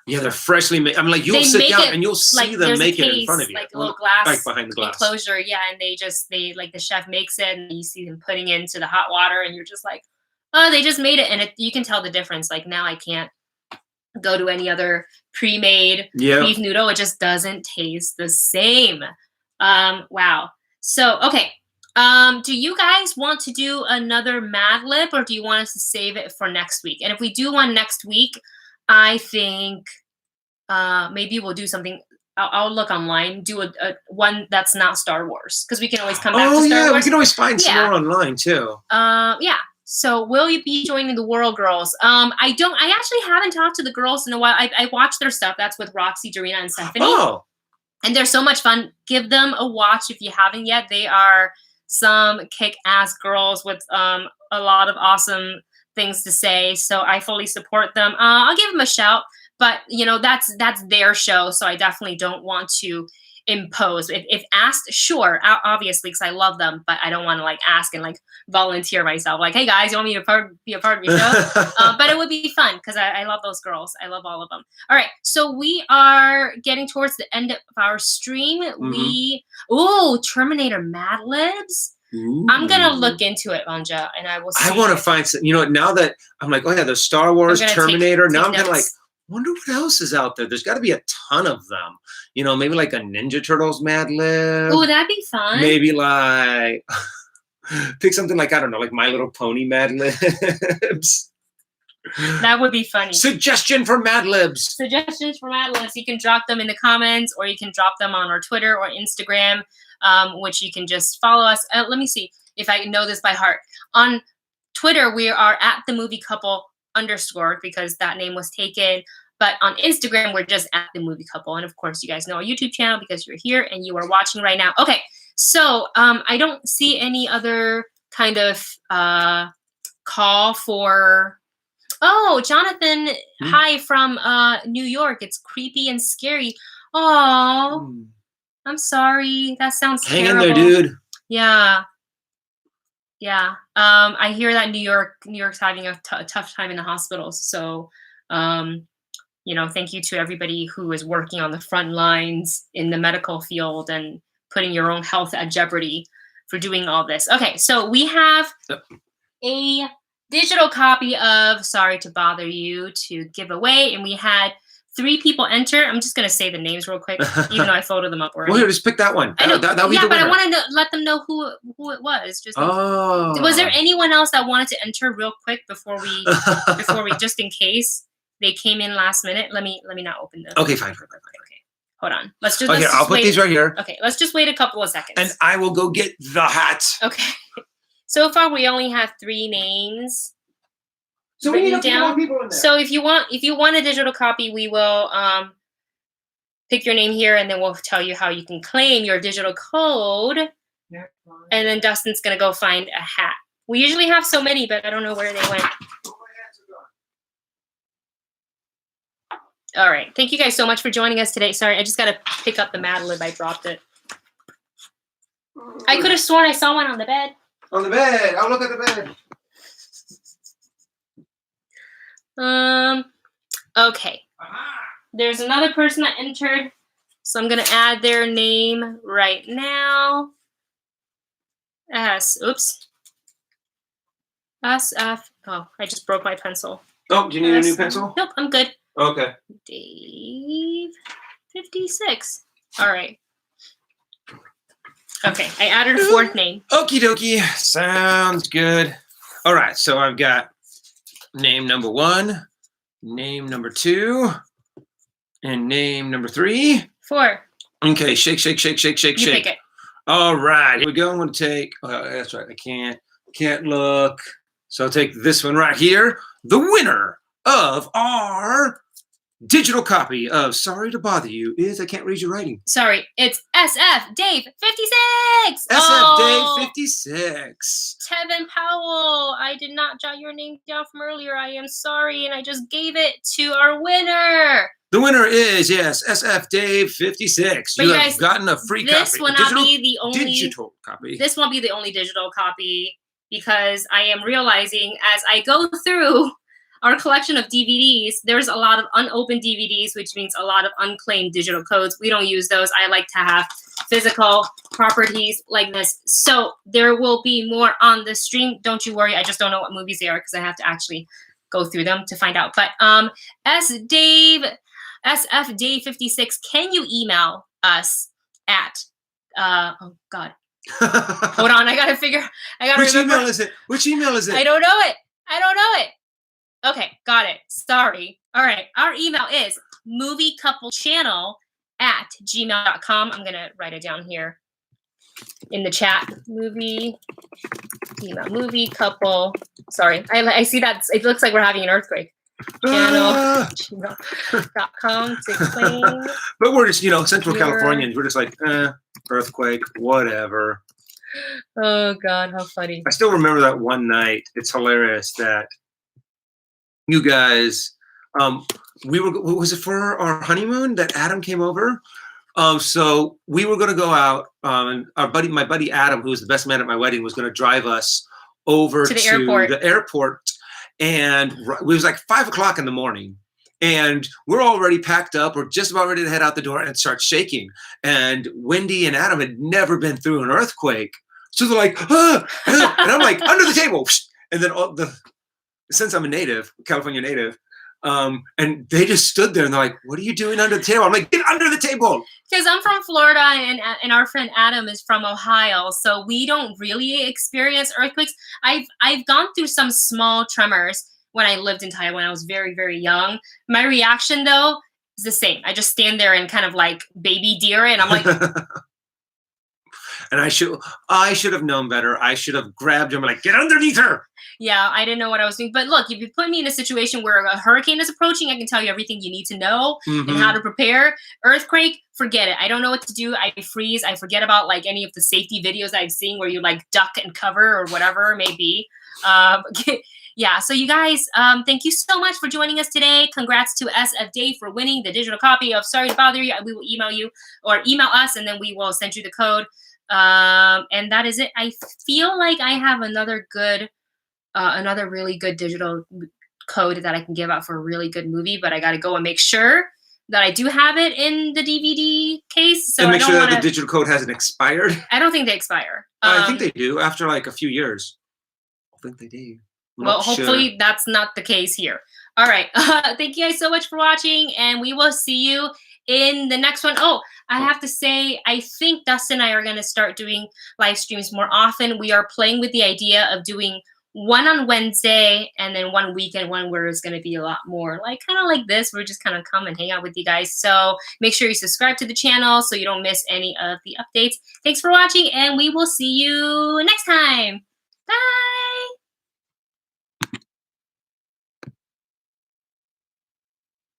[SPEAKER 2] Yeah, they're freshly made. I mean, like you'll sit down and you'll see them make it in front of you,
[SPEAKER 1] like a little glass,
[SPEAKER 2] like behind the glass
[SPEAKER 1] enclosure. Yeah, and they like the chef makes it, and you see them putting it into the hot water, and you're just like, oh, they just made it, and you can tell the difference. Like now, I can't go to any other pre-made beef noodle. It just doesn't taste the same. Wow. So okay. Do you guys want to do another Mad Lib, or do you want us to save it for next week? And if we do one next week, I think maybe we'll do something. I'll look online, do a one that's not Star Wars, because we can always come back to Star Wars.
[SPEAKER 2] We can always find some more online too.
[SPEAKER 1] Yeah. So will you be joining the World Girls? I actually haven't talked to the girls in a while. I watched their stuff. That's with Roxy, Dorina, and Stephanie.
[SPEAKER 2] Oh.
[SPEAKER 1] And they're so much fun. Give them a watch if you haven't yet. They are some kick-ass girls with a lot of awesome things to say. So I fully support them. I'll give them a shout, but that's their show. So I definitely don't want to impose. If asked, sure, obviously, because I love them, but I don't want to like ask and like volunteer myself. Like, hey guys, you want me to be a part of your show? But it would be fun because I love those girls. I love all of them. All right, so we are getting towards the end of our stream. Terminator Mad Libs. Ooh. I'm gonna look into it, Anja, and I will see.
[SPEAKER 2] I want to find some. Now that I'm like, oh yeah, there's Star Wars, Terminator. Now I'm kind of like, wonder what else is out there. There's got to be a ton of them. Maybe like a Ninja Turtles Mad Lib.
[SPEAKER 1] Oh, that'd be fun.
[SPEAKER 2] Maybe like pick something like, I don't know, like My Little Pony Mad Libs.
[SPEAKER 1] That would be funny.
[SPEAKER 2] Suggestions for Mad Libs.
[SPEAKER 1] You can drop them in the comments, or you can drop them on our Twitter or Instagram, which you can just follow us. Let me see if I know this by heart. On Twitter, we are at the movie couple _, because that name was taken. But on Instagram, we're just at the movie couple. And of course, you guys know our YouTube channel because you're here and you are watching right now. Okay, so I don't see any other kind of call for. Oh, Jonathan, hi from New York. It's creepy and scary. Oh, I'm sorry. That sounds terrible.
[SPEAKER 2] Hang in there, dude.
[SPEAKER 1] Yeah. Yeah. I hear that New York's having a tough time in the hospitals. So, thank you to everybody who is working on the front lines in the medical field and putting your own health at jeopardy for doing all this. Okay, so we have a digital copy of Sorry to Bother You to give away, and we had 3 people enter. I'm just going to say the names real quick, even though I folded them up already.
[SPEAKER 2] Well, here, just pick that one. That'll be the winner.
[SPEAKER 1] But I want to let them know who it was. Just was there anyone else that wanted to enter real quick before we just in case they came in last minute? Let me not open them.
[SPEAKER 2] Okay, fine.
[SPEAKER 1] Okay, hold on. Let's
[SPEAKER 2] I'll put these right here.
[SPEAKER 1] Okay, let's just wait a couple of seconds.
[SPEAKER 2] And I will go get the hat.
[SPEAKER 1] Okay. So far, we only have 3 names.
[SPEAKER 2] So we need a few more people in there.
[SPEAKER 1] So if you want a digital copy, we will pick your name here, and then we'll tell you how you can claim your digital code. Yeah, and then Dustin's gonna go find a hat. We usually have so many, but I don't know where they went. All right. Thank you guys so much for joining us today. Sorry, I just got to pick up the Mad Lib. I dropped it. I could have sworn I saw one on the bed.
[SPEAKER 2] On the bed. I'll look at the
[SPEAKER 1] bed. Okay. There's another person that entered, so I'm going to add their name right now. Oops. SF. Oh, I just broke my pencil.
[SPEAKER 2] Oh, do you need a new pencil?
[SPEAKER 1] Nope, I'm good.
[SPEAKER 2] Okay.
[SPEAKER 1] Dave 56. All right. Okay, I added a 4th name.
[SPEAKER 2] Okie dokie. Sounds good. All right, so I've got name number 1, name number 2, and name number 3.
[SPEAKER 1] 4.
[SPEAKER 2] Okay, shake, shake, shake, shake, shake,
[SPEAKER 1] you
[SPEAKER 2] shake.
[SPEAKER 1] Pick it.
[SPEAKER 2] All right, here we go. I'm going to take, that's right, I can't look. So I'll take this one right here. The winner of our digital copy of Sorry to Bother You is, I can't read your writing.
[SPEAKER 1] Sorry, it's SF Dave 56.
[SPEAKER 2] SF Dave 56.
[SPEAKER 1] Tevin Powell, I did not jot your name down from earlier. I am sorry, and I just gave it to our winner.
[SPEAKER 2] The winner is, yes, SF Dave 56.
[SPEAKER 1] But
[SPEAKER 2] you
[SPEAKER 1] guys,
[SPEAKER 2] have gotten a free copy.
[SPEAKER 1] This will not be the only
[SPEAKER 2] digital copy.
[SPEAKER 1] This won't be the only digital copy, because I am realizing as I go through our collection of DVDs, there's a lot of unopened DVDs, which means a lot of unclaimed digital codes. We don't use those. I like to have physical properties like this. So there will be more on the stream. Don't you worry. I just don't know what movies they are because I have to actually go through them to find out. But SF Dave 56, can you email us at oh God. Hold on, I gotta
[SPEAKER 2] Which
[SPEAKER 1] remember.
[SPEAKER 2] Which email is it?
[SPEAKER 1] I don't know it. Okay, got it. Sorry. All right. Our email is moviecouplechanel@gmail.com. I'm gonna write it down here in the chat. Movie couple. Sorry, I see that it looks like we're having an earthquake. Channel.com to claim.
[SPEAKER 2] But we're just, Central Californians. We're just like, earthquake, whatever.
[SPEAKER 1] Oh God, how funny!
[SPEAKER 2] I still remember that one night. It's hilarious that you guys, was it for our honeymoon that Adam came over? So we were going to go out, and my buddy Adam, who was the best man at my wedding, was going to drive us over to the airport. And it was like 5 o'clock in the morning, and we're already packed up. We're just about ready to head out the door, and it starts shaking. And Wendy and Adam had never been through an earthquake. So they're like, and I'm like, under the table. And then since I'm a native, California native, and they just stood there and they're like, what are you doing under the table? I'm like, get under the table.
[SPEAKER 1] Because I'm from Florida and our friend Adam is from Ohio. So we don't really experience earthquakes. I've gone through some small tremors when I lived in Taiwan. I was very, very young. My reaction though is the same. I just stand there and kind of like baby deer it. And I'm like,
[SPEAKER 2] and I should have known better. I should have grabbed him and like, get underneath her.
[SPEAKER 1] Yeah, I didn't know what I was doing. But look, if you put me in a situation where a hurricane is approaching, I can tell you everything you need to know and how to prepare. Earthquake, forget it. I don't know what to do. I freeze. I forget about like any of the safety videos I've seen where you like duck and cover or whatever it may be. Yeah, so you guys, thank you so much for joining us today. Congrats to SF Dave for winning the digital copy of Sorry to Bother You. We will email you or email us, and then we will send you the code. And that is it. I feel like I have another really good digital code that I can give out for a really good movie, but I got to go and make sure that I do have it in the DVD case. So
[SPEAKER 2] and make sure that the digital code hasn't expired.
[SPEAKER 1] I don't think they expire.
[SPEAKER 2] I think they do after like a few years. I think they do.
[SPEAKER 1] Well, hopefully that's not the case here. All right. Thank you guys so much for watching, and we will see you in the next one. Oh, I have to say, I think Dustin and I are going to start doing live streams more often. We are playing with the idea of doing one on Wednesday and then one weekend one where it's going to be a lot more like kind of like this. We're just kind of come and hang out with you guys. So make sure you subscribe to the channel so you don't miss any of the updates. Thanks for watching, and we will see you next time. Bye.